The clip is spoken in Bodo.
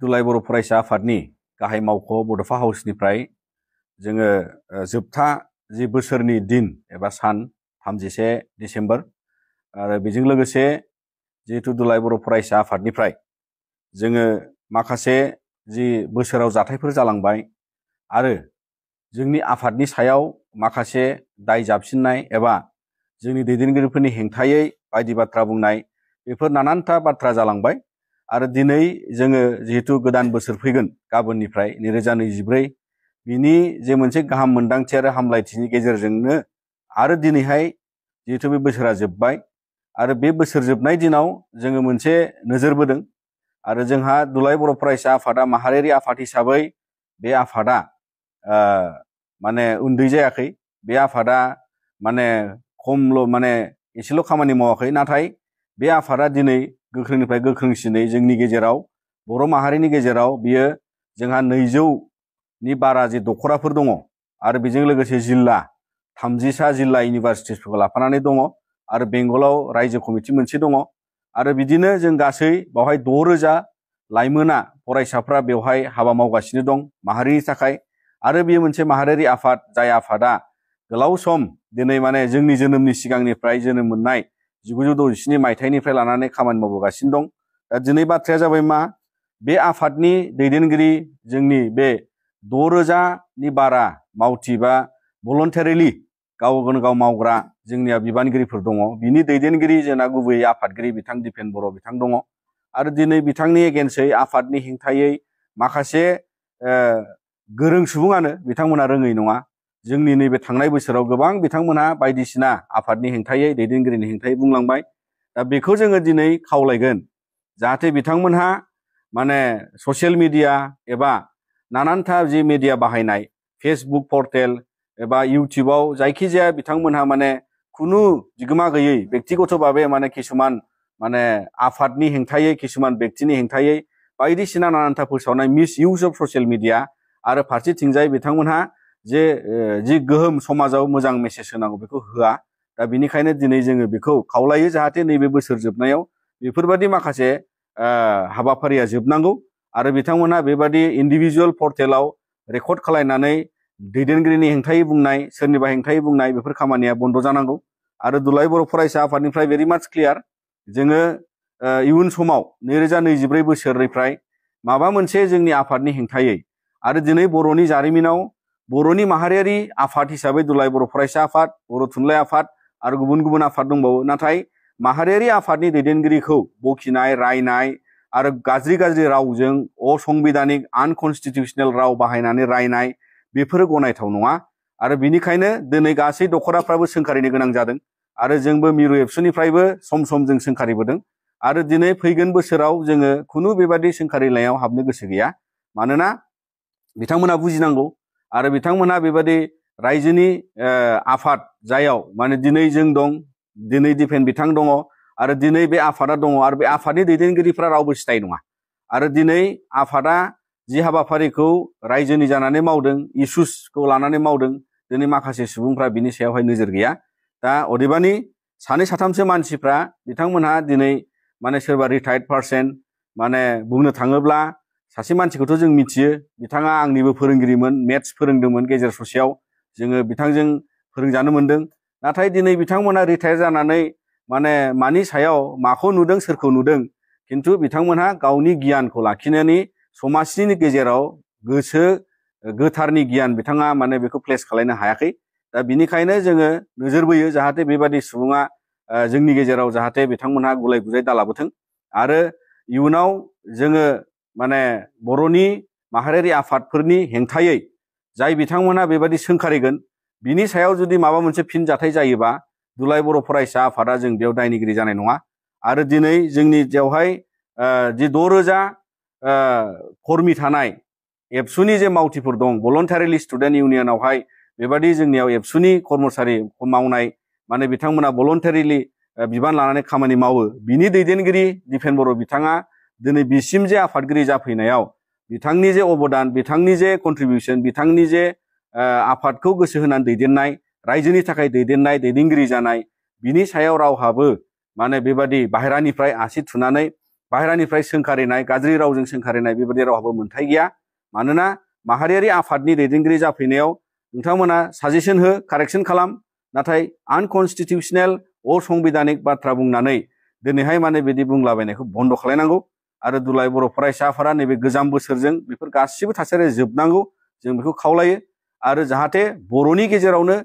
दुलाय बर' फरायसा आफादनि गाहाय मावख' बड'फा हाउसनिफ्राय जोङो जोबथा जि बोसोरनि दिन एबा सान 31 डिसेम्बर आरो बेजों लोगोसे जिहेतु दुलाय बर' फरायसा आफादनिफ्राय जोङो माखासे जि बोसोराव जाथायफोर जालांबाय आरो जोंनि आफादनि सायाव माखासे दाय जाबसिननाय एबा जोंनि दैदेनगिरिफोरनि हेंथायै बायदि बाथ्रा बुंनाय बेफोर नानानथा बाथ्रा जालांबाय आरो दिनै जोङो जिहेतु गोदान बोसोर फैगोन गाबोननिफ्राय 2024 बिनि जे मोनसे गाहाम मोनदांथि आरो हामलायथिनि गेजेरजोंनो आरो दिनैहाय जिहेतु बे बोसोरा जोबबाय आरो बे बोसोर जोबनाय दिनाव जोङो मोनसे नोजोर बोदों आरो जोंहा दुलाय बर' फरायसा आफादा माहारियारि आफाद हिसाबै बे आफादा माने उन्दै जायाखै बे आफादा माने खमल' एसेल' खामानि मावाखै नाथाय बे आफादा दिनै गोख्रोंनिफ्राय गोख्रोंसिनै जोंनि गेजेराव बर' माहारिनि गेजेराव बियो जोंहा 200नि बारा जे दखराफोर दङ आरो बेजों लोगोसे जिल्ला 30सा जिल्ला इउनिभारसिटिसफोरखौ लाफानानै दङ आरो बेंगलाव रायजो कमिटि मोनसे दङ आरो बिदिनो जों गासै बावहाय 6000 लाइमोना फरायसाफ्रा बेवहाय हाबा मावगासिनो दं माहारिनि थाखाय आरो बेयो मोनसे माहारियारि आफाद जाय आफादा गोलाव सम दिनै जोंनि जोनोमनि सिगांनिफ्राय जोनोम मोननाय 1967 मायथाइनिफ्राय लानानै खामानि मावबोगासिनो दं। दा दिनै बाथ्राया जाबाय मा बे आफादनि दैदेनगिरि जोंनि बे 6000नि बारा मावथि बा भलन्टारिलि गावनो गाव मावग्रा जोंनिया बिबानगिरिफोर दङ बिनि दैदेनगिरि जोंना गुबैयै आफादगिरि बिथां दिपेन बर' बिथां दङ आरो दिनै बिथांनि एगेन्सै आफादनि हेंथायै माखासे गोरों सुबुङानो बिथांमोना रोङै नङा जोंनि नैबे थांनाय बोसोराव गोबां बिथांमोनहा बायदिसिना आफादनि हेंथायै दैदेनगिरिनि हेंथायै बुंलांबाय दा बेखौ जोङो दिनै खावलायगोन जाहाथे बिथांमोनहा ससियेल मिडिया एबा नानानथा जि मिडिया बाहायनाय फेसबुक पर्टेल एबा इउटिउबाव जायखिजाया बिथांमोनहा खुनु बिगोमा गैयै बेक्तिगत भाबे किसुमान आफादनि हेंथायै किसुमान बेक्तिनि हेंथायै बायदिसिना नानानथा फोसावनाय miss use of social media आरो फारसेथिंजाय बिथांमोनहा जि गोहोम समाजाव मोजां मेसेज होनांगौ बेखौ होआ दा बिनिखायनो दिनै जोङो बेखौ खावलायो जाहाथे नैबे बोसोर जोबनायाव बेफोरबायदि माखासे हाबाफारिया जोबनांगौ आरो बिथांमोनहा बेबायदि इन्डिभिजुवेल पर्टेलाव रेकर्ड खालायनानै दैदेनगिरिनि हेंथायै बुंनाय सोरनिबा हेंथायै बुंनाय बेफोर खामानिया बन्द जानांगौ आरो दुलाय बर' फरायसा आफादनिफ्राय भेरि माच क्लियार जोङो इयुन समाव 2024 बोसोरनिफ्राय माबा मोनसे जोंनि आफादनि हेंथायै आरो दिनै बर'नि जारिमिनाव बर'नि माहारियारि आफाद हिसाबै दुलाय बर' फरायसा आफाद बर' थुनलाइ आफाद आरो गुबुन गुबुन आफाद दंबावो नाथाय माहारियारि आफादनि दैदेनगिरिखौ बखिनाय रायनाय आरो गाज्रि गाज्रि रावजों असंबिधानिक आनकनस्टिटिउसनेल राव बाहायनानै रायनाय बेफोरो गनायथाव नङा आरो बिनिखायनो दिनै गासै दखराफ्राबो सोंखारिनो गोनां जादों आरो जोंबो मिरु एबसुनिफ्रायबो सम सम जों सोंखारिबोदों आरो दिनै फैगोन बोसोराव जोङो खुनु बेबादि सोंखारिनायाव हाबनो गोसो गैया मानोना बिथांमोना बुजिनांगौ आरो बिथांमोना बेबादि रायजोनि आफाद जायाव दिनै जों दं दिनै दिपेन बिथां दङ आरो दिनै बे आफादा दङ आरो बे आफादनि दैदेनगिरिफ्रा रावबो सिथाय नङा आरो दिनै आफादा जि हाबाफारिखौ रायजोनि जानानै मावदों इसुसखौ लानानै मावदों दिनै माखासे सुबुंफ्रा बिनि सायावहाय नोजोर गैया दा अदेबानि सानै साथामसो मानसिफ्रा बिथांमोनहा दिनै सोरबा रिटायार्ड पार्सन बुंनो थाङोब्ला सासे मानसिखौथ' जों मिथियो बिथाङा आंनिबो फोरोंगिरिमोन मेथ्स फोरोंदोंमोन गेजेर ससेयाव जोङो बिथांजों फोरोंजानो मोनदों नाथाय दिनै बिथांमोना रिटायार जानानै मानि सायाव माखौ नुदों सोरखौ नुदों खिन्थु बिथांमोनहा गावनि गियानखौ लाखिनानै समाजनि गेजेराव गोसो गोथारनि गियान बिथाङा बेखौ प्लेस खालामनो हायाखै दा बिनिखायनो जोङो नोजोर बोयो जाहाथे बेबादि सुबुङा जोंनि गेजेराव जाहाथे बिथांमोनहा गुलाय गुजाय दालाबोथों आरो इयुनाव जोङो बर'नि माहारियारि आफादफोरनि हेंथायै जाय बिथांमोनहा बेबादि सोंखारिगोन बिनि सायाव जुदि माबा मोनसे फिन जाथाय जायोबा दुलाय बर' फरायसा आफादा जों बेयाव दायनिगिरि जानाय नङा आरो दिनै जोंनि बेवहाय जि 6000 कर्मि थानाय एबसुनि जे मावथिफोर दं भलन्टारिलि स्टुडेन्ट इउनियनावहाय बेबादि जोंनियाव एबसुनि कर्मचारि मावनाय बिथांमोना भलन्टारिलि बिबान लानानै खामानि मावो बिनि दैदेनगिरि दिपेन बर' बिथाङा दिनै बिसिम जे आफादगिरि जाफैनायाव बिथांनि जे अबदान बिथांनि जे कन्ट्रिबिउसन बिथांनि जे आफादखौ गोसो होनानै दैदेननाय रायजोनि थाखाय दैदेननाय दैदेनगिरि जानाय बिनि सायाव रावहाबो बेबादि बाहेरानिफ्राय आसि थुनानै बाहेरानिफ्राय सोंखारिनाय गाज्रि रावजों सोंखारिनाय बेबायदि रावहाबो मोन्थाय गैया। मानोना माहारियारि आफादनि दैदेनगिरि जाफैनायाव नोंथांमोना साजेसन हो, कारेक्सन खालाम, नाथाय आनकनस्टिटिउसनेल असंबिधानिक बाथ्रा बुंनानै दिनैहाय माने बिदि बुंलाबायनायखौ बन्द' खालायनांगौ आरो दुलाराय बर' फरायसा आफादा नैबे गोजाम बोसोरजों बेफोर गासिबो थासारिया जोबनांगौ जों बेखौ खावलायो। आरो जाहाथे बर'नि गेजेरावनो